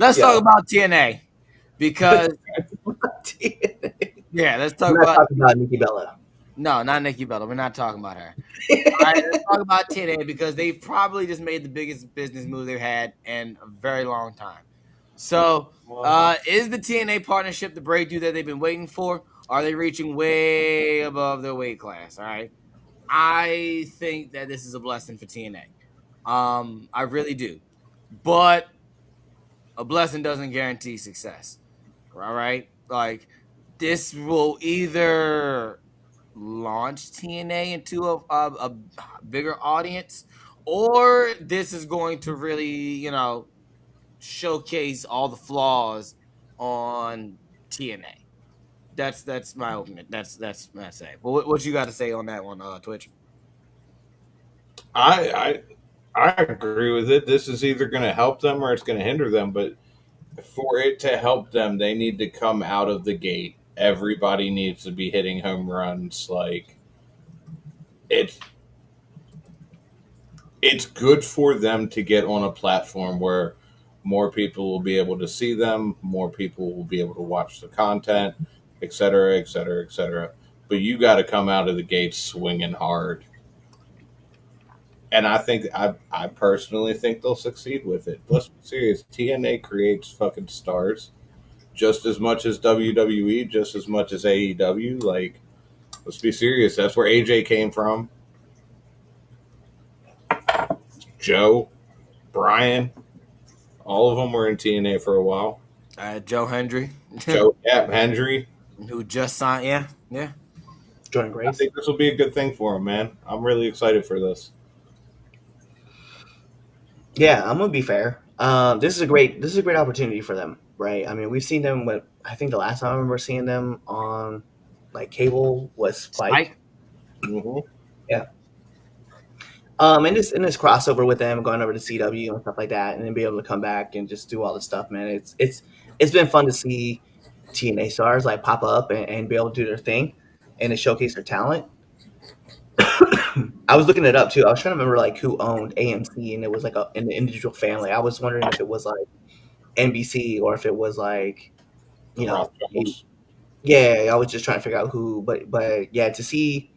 let's Yeah. talk about TNA because yeah, let's I'm talk not about talking about Nikki Bella. no, not Nikki Bella. We're not talking about her. All right, let's talk about TNA because they've probably just made the biggest business move they've had in a very long time. So, is the TNA partnership the breakthrough that they've been waiting for? Are they reaching way above their weight class? All right, I think that this is a blessing for TNA. I really do, but a blessing doesn't guarantee success. All right, like this will either launch TNA into a bigger audience, or this is going to really, showcase all the flaws on TNA. That's my opinion. That's my say. But what you got to say on that one, Twitch? I I agree with it. This is either going to help them or it's going to hinder them. But for it to help them, they need to come out of the gate. Everybody needs to be hitting home runs. Like it's it's good for them to get on a platform where more people will be able to see them, more people will be able to watch the content, et cetera, et cetera, et cetera. But you got to come out of the gate swinging hard. And I personally think they'll succeed with it. Let's be serious. TNA creates fucking stars just as much as WWE, just as much as AEW. Like, let's be serious. That's where AJ came from. Joe, Brian, all of them were in TNA for a while. Joe Hendry, Joe, yeah, Hendry. who just signed. Yeah, yeah. Jordan I Grace. think this will be a good thing for him, man. I'm really excited for this. Yeah, I'm gonna be fair. This is a great opportunity for them, right? I mean, we've seen them. What I think the last time I remember seeing them on like cable was Spike. Spike. Hmm. Yeah. And this crossover with them going over to CW and stuff like that, and then be able to come back and just do all this stuff, man. It's been fun to see TNA stars like pop up and be able to do their thing and to showcase their talent. I was looking it up too. I was trying to remember like who owned AMC, and it was like an individual family. I was wondering if it was like NBC or if it was like The you know, Rothschilds. yeah. I was just trying to figure out who, but yeah, to see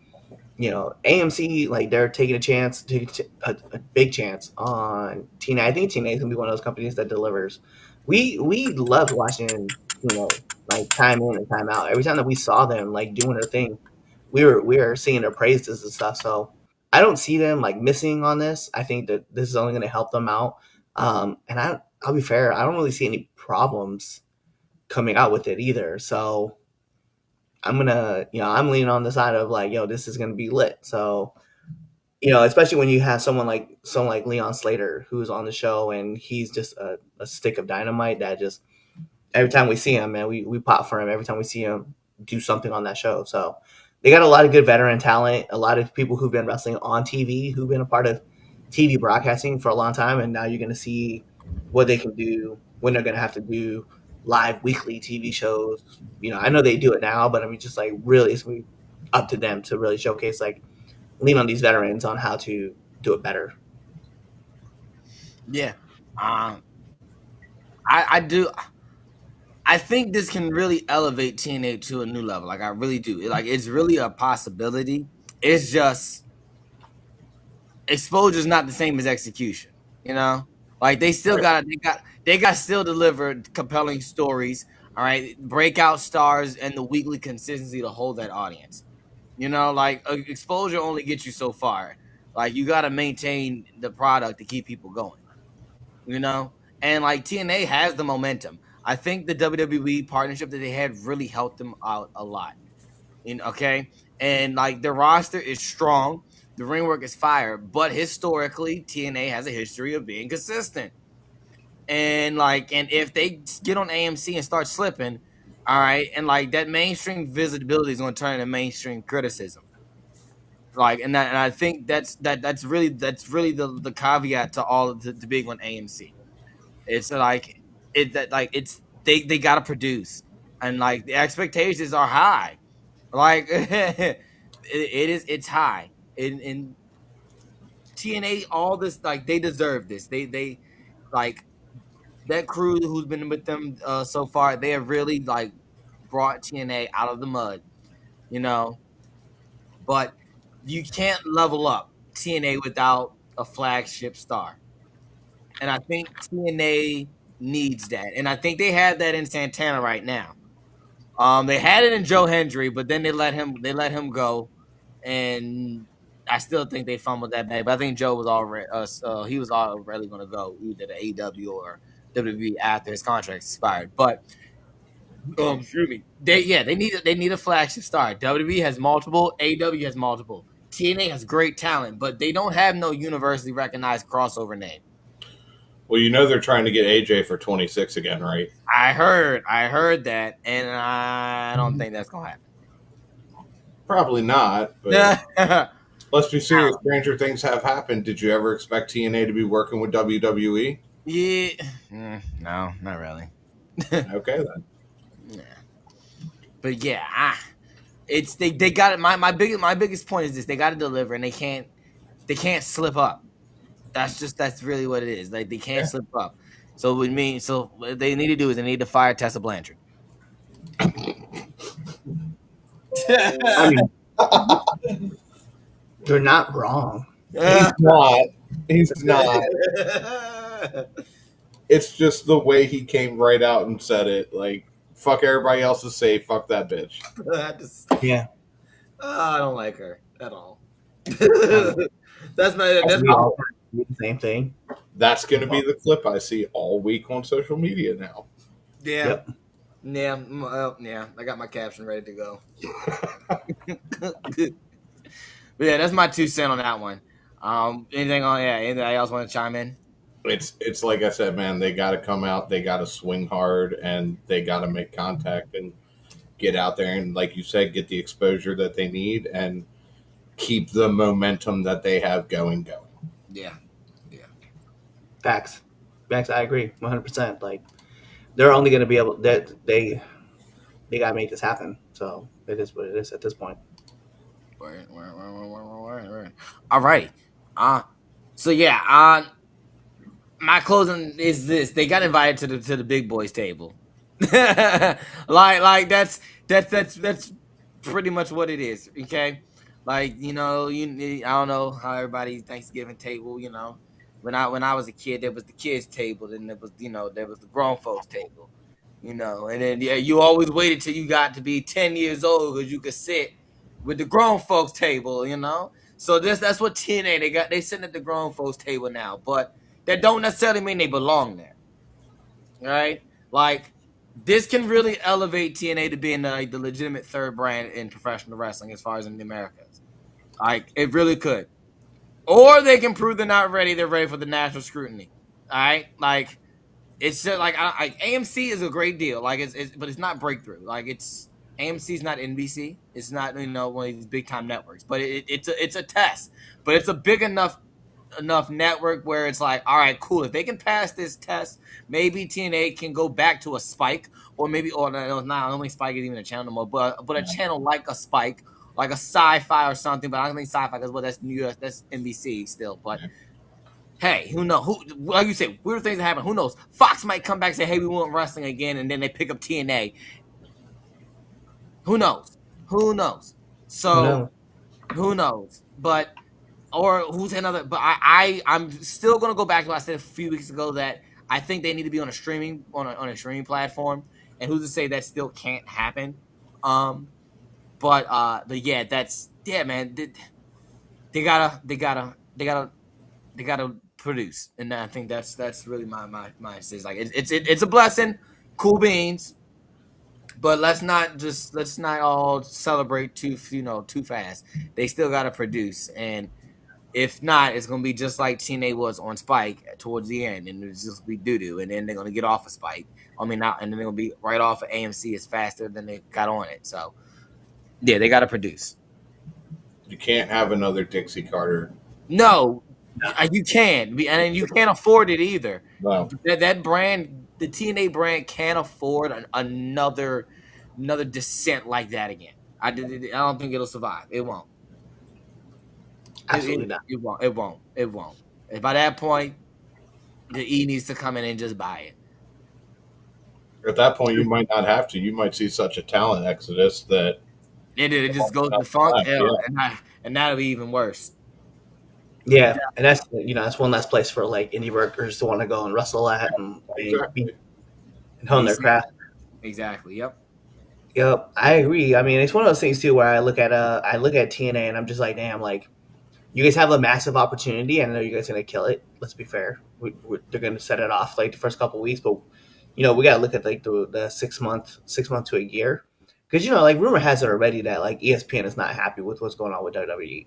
AMC like they're taking a chance, a big chance on TNA. I think TNA is gonna be one of those companies that delivers. We loved watching like time in and time out. Every time that we saw them like doing their thing, we were seeing their praises and stuff. So I don't see them like missing on this. I think that this is only going to help them out. And I'll be fair. I don't really see any problems coming out with it either. So I'm leaning on the side of like, this is gonna be lit. So, especially when you have someone like Leon Slater who's on the show and he's just a stick of dynamite that just every time we see him, man, we pop for him every time we see him do something on that show. So they got a lot of good veteran talent, a lot of people who've been wrestling on TV, who've been a part of TV broadcasting for a long time, and now you're gonna see what they can do when they're gonna have to do live weekly TV shows. I know they do it now, but I mean, just like really, it's gonna be up to them to really showcase, like, lean on these veterans on how to do it better. Yeah. Um, I do. I think this can really elevate TNA to a new level. Like I really do. Like it's really a possibility. It's just exposure is not the same as execution. You know, like they still Right. got still delivered compelling stories. All right, breakout stars and the weekly consistency to hold that audience. Like exposure only gets you so far. Like you got to maintain the product to keep people going. And like TNA has the momentum. I think the WWE partnership that they had really helped them out a lot. Okay, and like the roster is strong, the ring work is fire, but historically TNA has a history of being consistent. And if they get on AMC and start slipping, all right, and like that mainstream visibility is going to turn into mainstream criticism. And I think that's really the caveat to all of the big on AMC. It's like it that like it's they gotta produce, and like the expectations are high. Like it's high. In TNA, all this like they deserve this. They like that crew who's been with them so far, they have really like brought TNA out of the mud, you know. But you can't level up TNA without a flagship star, and I think TNA needs that, and I think they have that in Santana right now. They had it in Joe Hendry, but then they let him go, and I still think they fumbled that bag. But I think Joe was already he was already going to go either to AEW or WWE after his contract expired. But excuse me, they need a flagship star. WWE has multiple, AEW has multiple, TNA has great talent, but they don't have no universally recognized crossover name. Well, you know they're trying to get AJ for 26 again, right? I heard that, and I don't think that's gonna Probably not, but happen. let's be serious. Stranger things have happened. Did you ever expect TNA to be working with WWE? Yeah, no, not really. Okay, then. Yeah. But yeah, they got it. My biggest point is this: they got to deliver, and they can't slip up. That's really what it is. Like they can't Yeah. slip up. So what they need to do is they need to fire Tessa Blanchard. I mean, they're not wrong. He's not. He's not. It's just the way he came right out and said it. Like, fuck everybody else to say, fuck that bitch. I just- Yeah, I don't like her at all. I mean, that's my that's we my all do the same thing. That's going to be the clip I see all week on social media now. yeah. Yep. Yeah, I got my caption ready to go. But yeah, that's my 2 cents on that one. Anything else want to chime in? It's like I said, man. They got to come out. They got to swing hard, and they got to make contact and get out there and, like you said, get the exposure that they need and keep the momentum that they have going. Yeah. Facts. Facts. I agree, 100%. Like they're only going to be able that they got to make this happen. So it is what it is at this point. Right. All right. So yeah. My closing is this: they got invited to the big boys table. That's pretty much what it is. Okay, like I don't know how everybody's Thanksgiving table. When I was a kid, there was the kids table, then there was the grown folks table. And then yeah, you always waited till you got to be 10 years old because you could sit with the grown folks table. So that's what TNA they sitting at the grown folks table now, but that don't necessarily mean they belong there, right? Like this can really elevate TNA to being like the legitimate third brand in professional wrestling as far as in the Americas. Like it really could, or they can prove they're not ready. They're ready for the national scrutiny. All right, like it's just like AMC is a great deal. Like but it's not breakthrough. Like AMC's not NBC. It's not one of these big time networks. But it's a test. But it's a big enough network where it's like, all right, cool. If they can pass this test, maybe TNA can go back to a Spike, or maybe, or no, not only Spike is even a channel no more, but a channel like a Spike, like a Sci-Fi or something. But I don't think Sci-Fi because that's New US, that's NBC still. But hey, who knows? Like you said, weird things that happen. Who knows? Fox might come back and say, hey, we want wrestling again, and then they pick up TNA. Who knows? Who knows? Who So knows? who knows? Or who's another? But I'm still gonna go back to what I said a few weeks ago that I think they need to be on a streaming platform. And who's to say that still can't happen? But yeah, man. They gotta produce, and I think that's really my message. Like it's a blessing, cool beans, but let's not all celebrate too fast. They still gotta produce, and if not, it's gonna be just like TNA was on Spike towards the end, and it's just be doo doo, and then they're gonna get off of Spike. I mean, not, and then they're gonna be right off of AMC as faster than they got on it. So yeah, they gotta produce. You can't have another Dixie Carter. No, you can, and you can't afford it either. No. That brand, the TNA brand, can't afford another descent like that again. I don't think it'll survive. It won't. Absolutely not. It won't. And by that point, the E needs to come in and just buy it. At that point, you might not have to. You might see such a talent exodus that It just goes enough defunct, left. Yeah, and that'll be even worse. Yeah, and that's that's one less place for like indie workers to want to go and wrestle at and be exactly. and hone Be their seen. craft. Exactly. Yep. Yep, I agree. I mean, it's one of those things too where I look at TNA and I'm just like, damn, like you guys have a massive opportunity. I know you guys are gonna kill it. Let's be fair. They're gonna set it off like the first couple weeks, but we gotta look at like the 6 month to a year, because like rumor has it already that like ESPN is not happy with what's going on with WWE.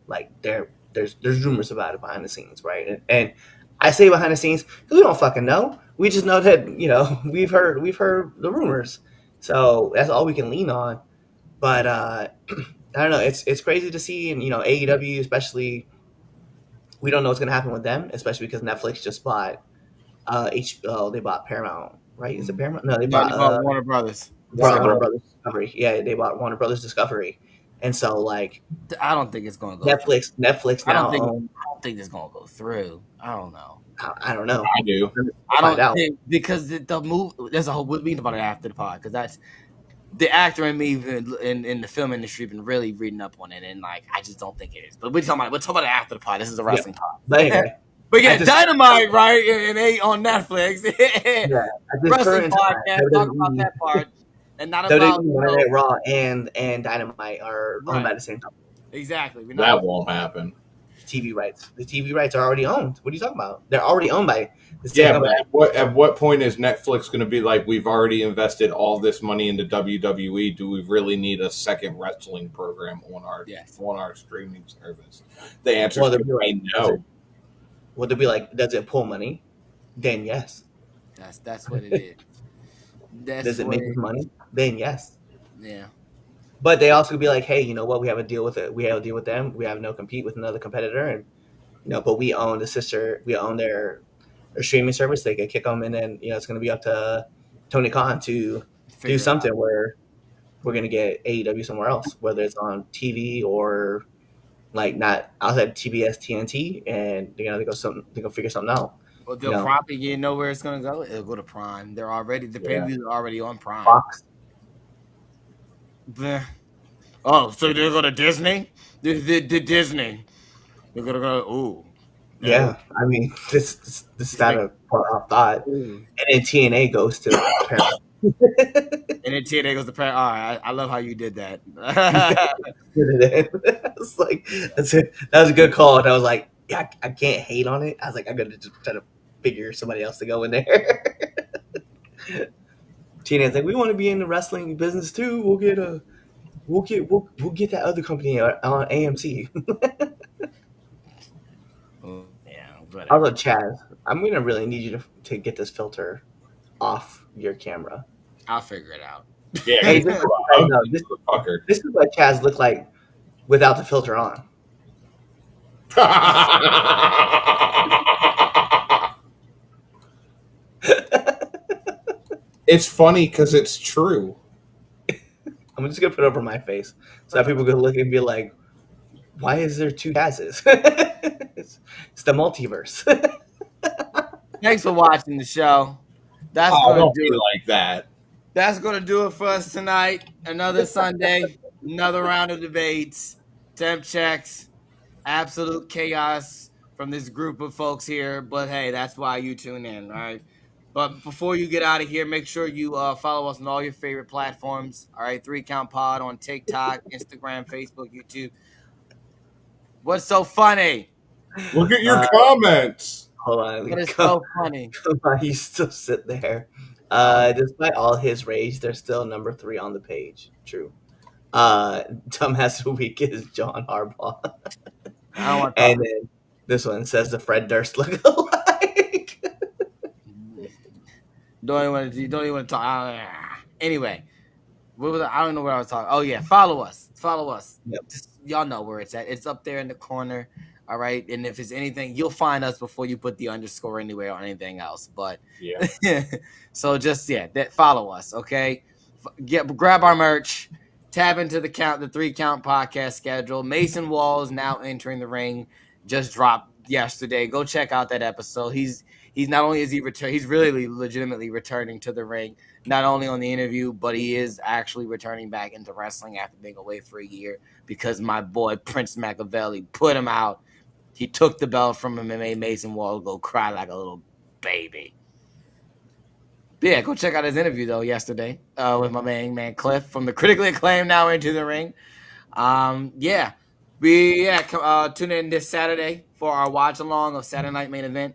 Like there's rumors about it behind the scenes, right? And I say behind the scenes because we don't fucking know. We just know that we've heard the rumors, so that's all we can lean on. But I don't know. It's crazy to see, and AEW especially. We don't know what's gonna happen with them, especially because Netflix just bought they bought Paramount, right? Is it Paramount? No, they Yeah, they bought bought Warner Brothers. Warner Warner Discovery. Bros. Brothers Discovery. Yeah, they bought Warner Brothers Discovery, and so like I don't think it's gonna go through. Netflix I don't now think. owns. I don't think it's gonna go through. I don't know. I don't know. I do. We'll I find don't out. think because the move. There's a whole. We'll mean about it after the pod because that's the actor in me in the film industry been really reading up on it, and like I just don't think it is. But we're talking about it after the pod. This is a Yeah. wrestling pod. But anyway, But yeah, at this Dynamite, right? And they on Netflix. yeah, at this Wrestling current time, podcast. Talk about that part, and not WWE, about Monday Night Raw, and Dynamite are owned right. by the same company. Exactly. We're not. That won't happen. TV rights. The TV rights are already owned. What are you talking about? They're already owned by the same Yeah, but company. at what point is Netflix going to be like, we've already invested all this money into WWE? Do we really need a second wrestling program Yes. on our streaming service? The answer Well, is they'll going to be no. they'll be like, does it pull money? Then yes. That's what it is. That's Does it what. make us money? Then yes. Yeah. But they also could be like, hey, you know what? We have a deal with it. We have a deal with them. We have no compete with another competitor, and but we own we own their streaming service. They could kick them, and then it's going to be up to Tony Khan to do Figure it something out. where we're going to get AEW somewhere else, whether it's on TV or like not outside TBS TNT, and they're gonna figure something out. Well, You they'll know, probably know where it's gonna go. It'll go to Prime. The yeah, previews are already on Prime. Fox. Bleh. Oh, so they're going to Disney? The Disney. They're gonna go. Ooh, no. Yeah, I mean, this is Just not make a far off thought. ooh. And then TNA goes to Paramount. And then TNA goes to Prime. All right, I love how you did that. It's like that was a good call, and I was like, yeah, I can't hate on it. I was like, I'm gonna just try to figure somebody else to go in there. TNA's like, we want to be in the wrestling business too. We'll get that other company on AMC. Yeah, Also, whatever. Chaz, I'm gonna really need you to get this filter off your camera. I'll figure it out. Yeah, Hey, because no, fucker. this is what Chaz looked like without the filter on. It's funny because it's true. I'm just gonna put it over my face so that people can look and be like, "Why is there two Chazes?" it's the multiverse. Thanks for watching the show. That's Oh, gonna don't do be it. like that. That's gonna do it for us tonight. Another Sunday, another round of debates, temp checks, absolute chaos from this group of folks here. But hey, that's why you tune in, all right? But before you get out of here, make sure you follow us on all your favorite platforms. All right, 3 Count Pod on TikTok, Instagram, Facebook, YouTube. What's so funny? Look at your Uh, comments. hold on, What is come, so funny? come on, you still sit there. Oh, Despite all his rage, they're still number 3 on the page. True. Dumbass of the week is John Harbaugh, I don't want to talk. and then this one says the Fred Durst look-alike. Don't even want to talk. Anyway, what was I don't know where I was talking. Oh yeah, follow us. Follow us. Yep. Y'all know where it's at. It's up there in the corner. All right. And if it's anything, you'll find us before you put the underscore anywhere or anything else. But Yeah. so just that follow us. Okay. Grab our merch. Tap into the 3 Count podcast schedule. Mason Wall is now entering the ring. Just dropped yesterday. Go check out that episode. he's not only is he he's really legitimately returning to the ring, not only on the interview, but he is actually returning back into wrestling after being away for a year because my boy Prince Machiavelli put him out. He took the belt from him and made Mason Wall go cry like a little baby. But yeah, go check out his interview though yesterday with my man Cliff from the critically acclaimed Now Into the Ring. Yeah, tune in this Saturday for our watch along of Saturday Night Main Event.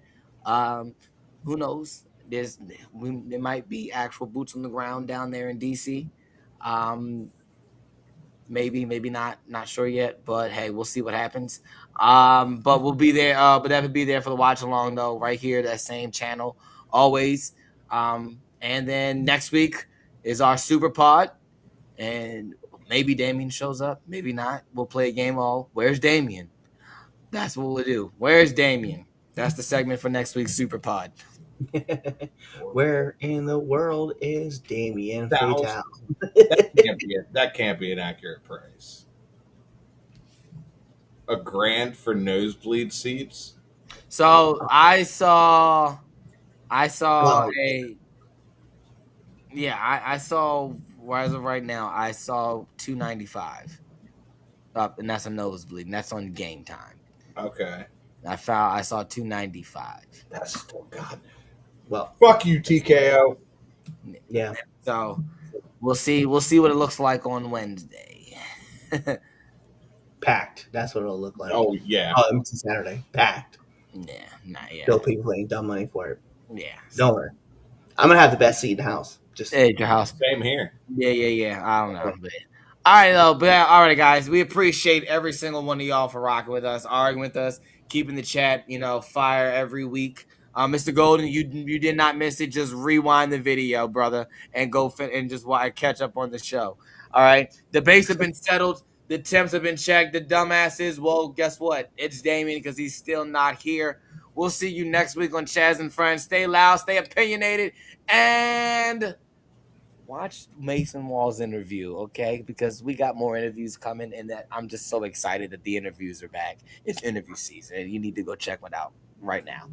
Who knows? There might be actual boots on the ground down there in DC. Maybe not sure yet, but hey, we'll see what happens. But we'll be there. But that would be there for the watch along though, right here, that same channel, always. And then next week is our Super Pod, and maybe Damien shows up, maybe not. We'll play a game all. Where's Damien? That's what we'll do. Where's Damien? That's the segment for next week's Super Pod. Where in the world is Damien Fatal? That can't be an accurate price. $1,000 for nosebleed seats. So I saw I saw as of right now, I saw $295 up, and that's a nosebleed, and that's on Game Time. Okay. I saw $295. That's still God. Well, fuck you, TKO. Yeah. So we'll see what it looks like on Wednesday. Packed. That's what it'll look like. Oh yeah. It's Saturday. Packed. Yeah, not yet. Still people paying dumb money for it. Yeah. Don't worry. I'm gonna have the best seat in the house. Just at your house. Same here. Yeah. I don't know. But, all right, guys. We appreciate every single one of y'all for rocking with us, arguing with us, keeping the chat, fire every week. Mr. Golden, you did not miss it. Just rewind the video, brother, and go and just catch up on the show. All right. The base have been settled. The temps have been checked. The dumbasses, well, guess what? It's Damien because he's still not here. We'll see you next week on Chaz and Friends. Stay loud, stay opinionated, and watch Mason Wall's interview, okay? Because we got more interviews coming, and that I'm just so excited that the interviews are back. It's interview season, and you need to go check one out right now.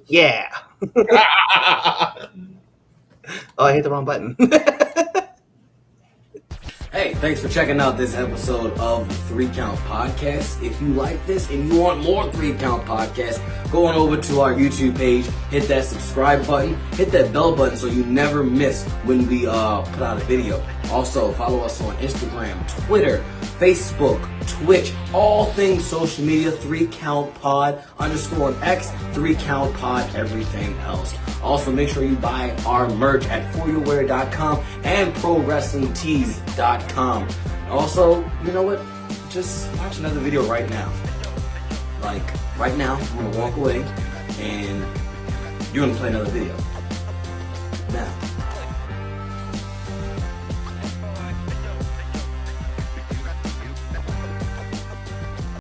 Yeah. Oh, I hit the wrong button. Hey, thanks for checking out this episode of the 3 Count Podcast. If you like this and you want more 3 Count Podcasts, go on over to our YouTube page, hit that subscribe button, hit that bell button so you never miss when we put out a video. Also, follow us on Instagram, Twitter, Facebook, Twitch, all things social media, 3 Count Pod, _ on X, 3 Count Pod, everything else. Also, make sure you buy our merch at foryourwear.com and prowrestlingtees.com. Also, you know what? Just watch another video right now. Like, right now, I'm going to walk away and you're going to play another video. Now.